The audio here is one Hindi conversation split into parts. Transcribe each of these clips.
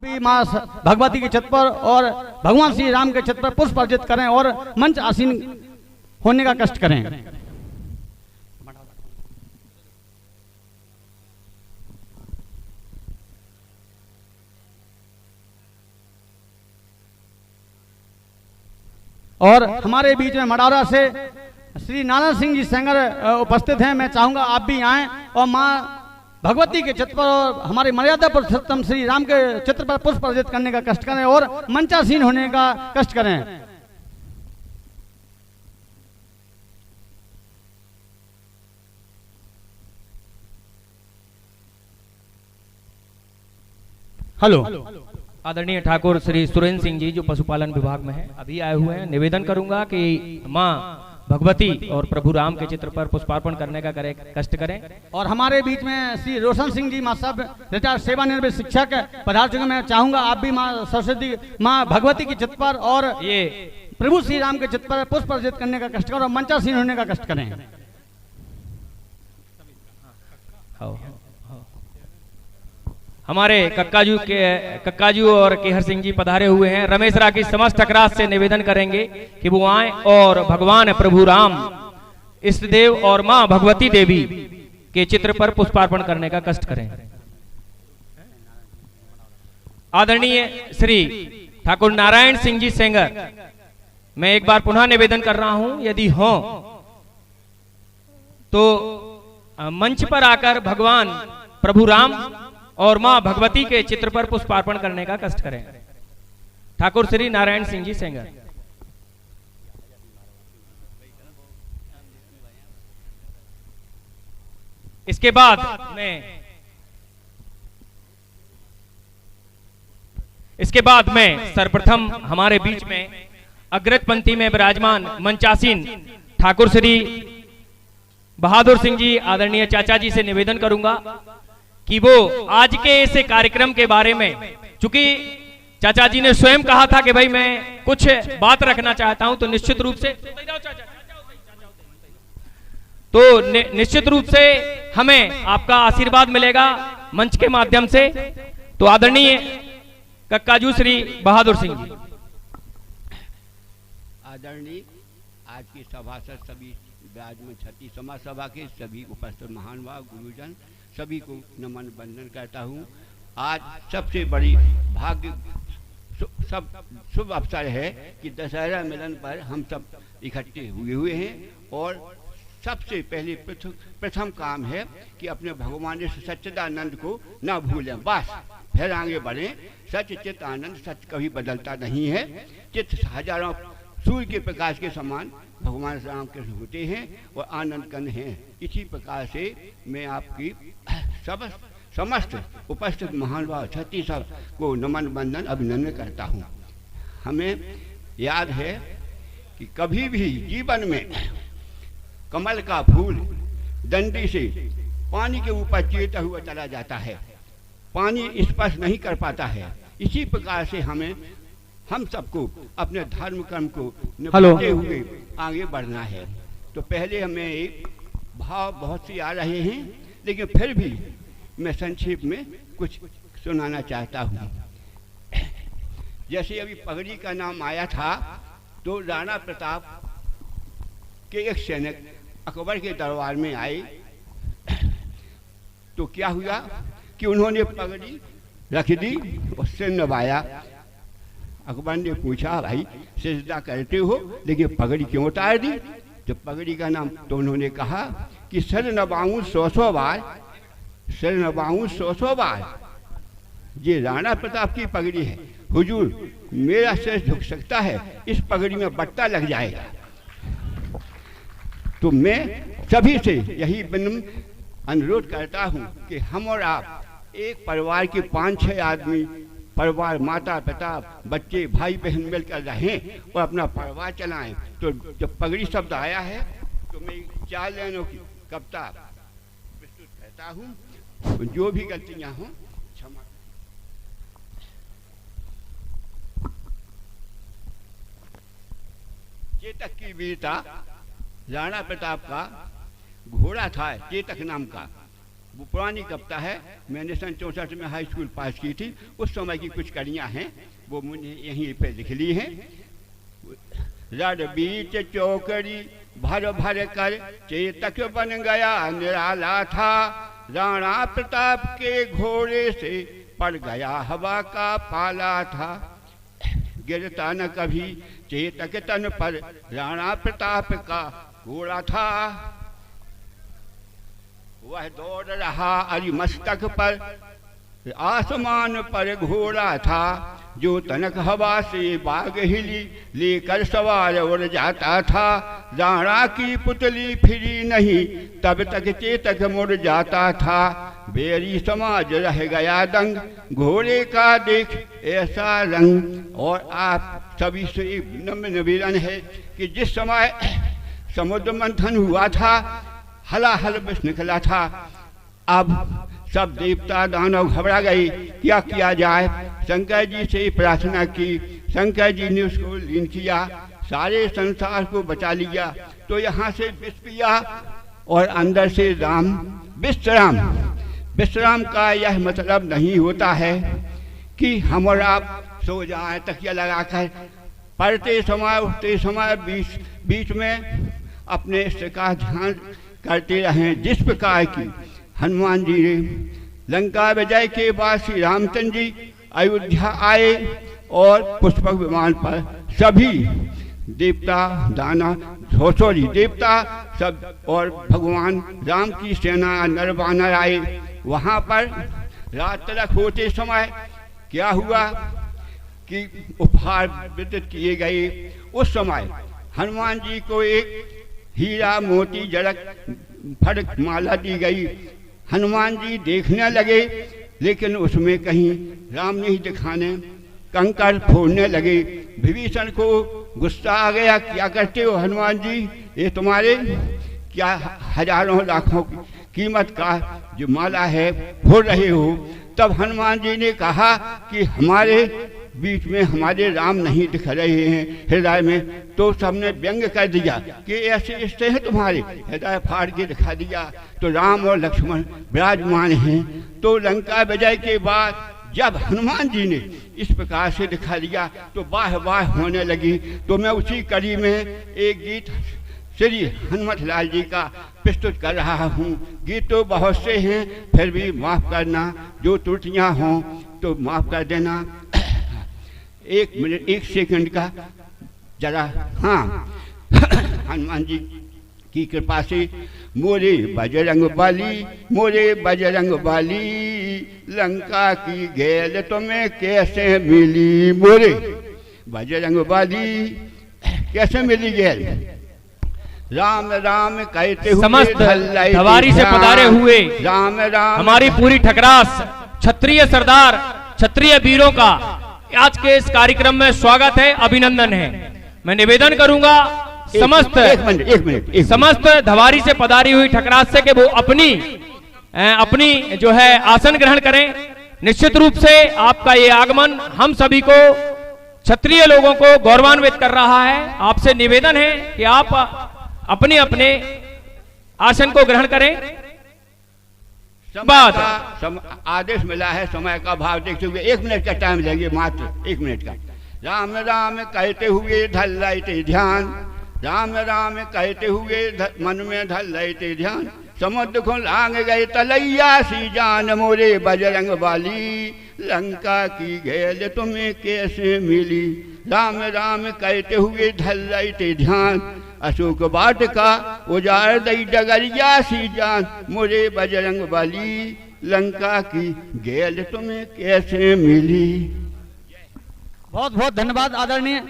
भी माँ भगवती के चित्र पर और भगवान श्री राम के चित्र पर पुष्प अर्जित करें और मंच आसीन होने का कष्ट करें। और हमारे बीच में मडारा से श्री नारायण सिंह जी सेंगर उपस्थित हैं। मैं चाहूंगा आप भी आएं और माँ भगवती के चित्र पर और हमारी मर्यादा पुरुषोत्तम श्री राम के चित्र पर पुष्प अर्जित करने का कष्ट करें और मंचासीन होने का कष्ट करें। हेलो, आदरणीय ठाकुर श्री सुरेंद्र सिंह जी जो पशुपालन विभाग में हैं, अभी आए हुए हैं। निवेदन करूंगा कि माँ भगवती और प्रभु राम के चित्र पर पुष्पार्पण करने का कष्ट करें। और हमारे बीच में श्री रोशन सिंह जी माँ साहब रिटायर्ड सेवानिवृत्त शिक्षक पधार चुके। मैं चाहूंगा आप भी माँ सरस्वती माँ भगवती के चित्र पर और ये प्रभु श्री राम के चित्र पर पुष्प अर्जित करने का कष्ट करें और मंचासीन होने का कष्ट करें। हमारे कक्काजू और केहर सिंह जी पधारे हुए हैं। रमेश राकी समस्त टकरास से निवेदन करेंगे कि वो आए और भगवान प्रभु राम इष्ट देव और माँ भगवती देवी के चित्र पर पुष्पार्पण करने का कष्ट करें। आदरणीय श्री ठाकुर नारायण सिंह जी सेंगर, मैं एक बार पुनः निवेदन कर रहा हूं, यदि हो तो मंच पर आकर भगवान प्रभु राम और मां भगवती के चित्र पर पुष्पार्पण करने का कष्ट करें। ठाकुर श्री नारायण सिंह जी सेंगर। इसके बाद मैं सर्वप्रथम हमारे बीच में अग्रज पंक्ति में विराजमान मंचासीन ठाकुर श्री बहादुर सिंह जी आदरणीय चाचा जी से निवेदन करूंगा कि वो आज के इस कार्यक्रम के बारे में, चूंकि चाचा जी ने स्वयं कहा था कि भाई मैं कुछ बात रखना चाहता हूं, तो निश्चित रूप से हमें आपका आशीर्वाद मिलेगा मंच के माध्यम से। तो आदरणीय कक्काजू श्री बहादुर सिंह जी। आदरणीय आज की सभा से सभी विराजमान छठी समाज सभा के सभी उपस्थित महान भाव गुरुजन सभी को नमन वंदन करता हूँ। आज सबसे बड़ी भाग्य सब शुभ अवसर है कि दशहरा मिलन पर हम सब इकट्ठे हुए हैं और सबसे पहले प्रथम काम है कि अपने भगवान सच्चिदानंद को ना भूलें, बस फिर आगे बढ़ें। सच चित आनंद, सच कभी बदलता नहीं है। चित्त हजारों सूर्य के प्रकाश के समान भगवान राम कृष्ण होते हैं और आनंद कन हैं। इसी प्रकार से मैं आपकी समस्त उपस्थित महान भाव छठी सब को नमन वंदन अभिनंदन करता हूँ। हमें याद है कि कभी भी जीवन में कमल का फूल डंडी से पानी के ऊपर चीरता हुआ चला जाता है, पानी स्पर्श नहीं कर पाता है। इसी प्रकार से हम सबको अपने धर्म कर्म को निभाते हुए आगे बढ़ना है। तो पहले हमें एक भाव बहुत सी आ रहे हैं, लेकिन फिर भी मैं संक्षेप में कुछ सुनाना चाहता हूँ। जैसे अभी पगड़ी का नाम आया था, तो राणा प्रताप के एक सैनिक अकबर के दरबार में आए। तो क्या हुआ कि उन्होंने पगड़ी रख दी और सिर नवाया। अकबर ने पूछा, भाई सिजदा करते हो लेकिन पगड़ी क्यों उतार दी? तो पगड़ी का नाम, तो उन्होंने कहा कि सिर नवाऊं 100 बार, सिर नवाऊं 100 बार। ये राणा प्रताप की पगड़ी है, हुजूर मेरा सिर झुक सकता है, इस पगड़ी में बट्टा लग जाएगा। तो मैं सभी से यही विनम्र अनुरोध करता हूँ कि हम और आप एक परिवार के 5-6 आदमी, परिवार माता पिता बच्चे भाई बहन मिलकर रहें और अपना परिवार चलाएं। तो जब पगड़ी शब्द आया है तो मैं 4 लाइनों की कविता प्रस्तुत करता हूँ। जो भी गलतियां हों क्षमा। चेतक की वीरता, राणा प्रताप का घोड़ा था चेतक नाम का, वो पुरानी कविता है, मैंने सन 64 में हाई स्कूल पास की थी। उस समय की कुछ कड़ियाँ हैं, वो मुझे यहीं पे लिख ली हैं। रड बीच चौकड़ी भर भर कर चेतक बन गया निराला था, राणा प्रताप के घोड़े से पड़ गया हवा का पाला था। गिरता न कभी चेतक तन पर राणा प्रताप का घोड़ा था, वह दौड़ रहा अरि मस्तक पर आसमान पर घोड़ा था, जो तनक हवा से बाग हिली लेकर सवार उड़ जाता था। राणा की पुतली फिरी नहीं तब तक चेतक मुड़ जाता था, बेरी समाज रह गया दंग घोड़े का देख ऐसा रंग। और आप सभी से एक निवेदन है कि जिस समय समुद्र मंथन हुआ था, हलाहल विष निकला था, अब सब देवता दानव घबरा गए, क्या किया जाए। शंकर जी से प्रार्थना की, शंकर जी ने उसको लीन किया, सारे संसार को बचा लिया। तो यहाँ से विष पिया और अंदर से राम विश्राम। विश्राम का यह मतलब नहीं होता है कि हम और आप सो जाए तकिया लगाकर, पढ़ते समय उठते समय बीच में अपने इष्ट का ध्यान करते रहें। जिस प्रकार की हनुमान जी ने लंका विजय के बाद श्री रामचंद्र जी अयोध्या आए और पुष्पक विमान पर सभी देवता देवता सब और भगवान राम की सेना नरवानर आए। वहाँ पर रात तक होते समय क्या हुआ कि उपहार वितरित किए गए। उस समय हनुमान जी को एक हीरा मोती जड़क फड़क माला दी गई। हनुमान जी देखने लगे, लेकिन उसमें कहीं राम नहीं दिखाने, कंकर फोड़ने लगे। विभीषण को गुस्सा आ गया, क्या करते हो हनुमान जी, ये तुम्हारे क्या हजारों लाखों की कीमत का जो माला है फोड़ रहे हो। तब हनुमान जी ने कहा कि हमारे बीच में हमारे राम नहीं दिख रहे हैं हृदय में। तो सबने व्यंग कर दिया कि ऐसे रिश्ते हैं तुम्हारे, हृदय फाड़ के दिखा दिया। तो राम और लक्ष्मण विराजमान हैं। तो लंका विजय के बाद जब हनुमान जी ने इस प्रकार से दिखा दिया तो वाह वाह होने लगी। तो मैं उसी कड़ी में एक गीत श्री हनुमत लाल जी का प्रस्तुत कर रहा हूँ। गीत तो बहुत से हैं, फिर भी माफ़ करना, जो त्रुटियाँ हों तो माफ़ कर देना। एक मिनट एक सेकंड का जरा, हाँ। हनुमान जी की कृपा से मोरे बजरंग बली, मोरे बजरंग बली, लंका की गेल तुम्हें कैसे मिली। मोरे बजरंग बली कैसे मिली गेल। राम राम कहते हुए समस्त धवारी से पधारे हुए राम राम हमारी पूरी ठकरास क्षत्रिय सरदार क्षत्रिय वीरों का आज के इस कार्यक्रम में स्वागत है, अभिनंदन है। मैं निवेदन करूंगा समस्त समस्त धवारी से पधारी हुई ठकरास से कि वो अपनी जो है आसन ग्रहण करें। निश्चित रूप से आपका ये आगमन हम सभी को क्षत्रिय लोगों को गौरवान्वित कर रहा है। आपसे निवेदन है कि आप अपने अपने आसन को ग्रहण करें। बात आदेश मिला है, समय का भाव देखते हुए 1 मिनट का टाइम लेंगे, मात्र 1 मिनट का। राम राम कहते हुए धल लेते ध्यान, राम राम कहते हुए मन में धल लेते ध्यान। समुद्र को लांग गए तलैया सी जान, मोरे बजरंग बाली, लंका की गेल तुम्हें कैसे मिली। राम राम कहते हुए धल लेते ध्यान, अशोक वाटिका उजाड़ दई डगरिया सी जान, मोरे बजरंग बली, लंका की गेल तुम्हें कैसे मिली। बहुत बहुत धन्यवाद आदरणीय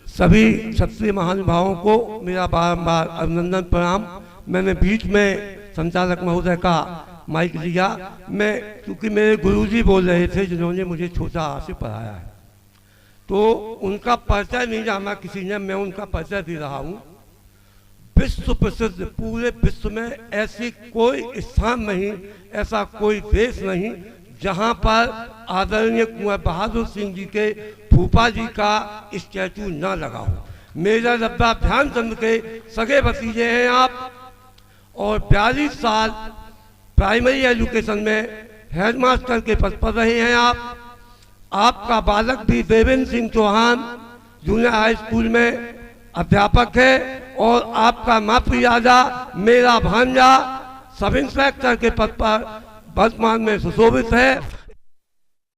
सभी क्षत्रिय महानुभावों को मेरा बारंबार अभिनंदन प्रणाम। मैंने बीच में संचालक महोदय का माइक लिया, मैं क्योंकि मेरे गुरुजी बोल रहे थे जिन्होंने मुझे छोटा से पढ़ाया है, तो उनका परिचय नहीं जाना किसी ने, मैं उनका परिचय दे रहा हूँ। विश्व प्रसिद्ध, पूरे विश्व में ऐसी कोई स्थान नहीं, ऐसा कोई देश नहीं जहाँ पर आदरणीय कुंवर बहादुर सिंह जी के फूफा जी का स्टैचू न लगा हो। मेजर रब्बा ध्यानचंद के सगे भतीजे हैं आप, और 42 साल प्राइमरी एजुकेशन में हेडमास्टर के पद पर रहे हैं आप। आपका बालक भी Devendra Singh Chauhan junior high school में अध्यापक है और आपका माफियाजा मेरा भांजा सब इंस्पेक्टर के पद पर वर्तमान में सुशोभित है।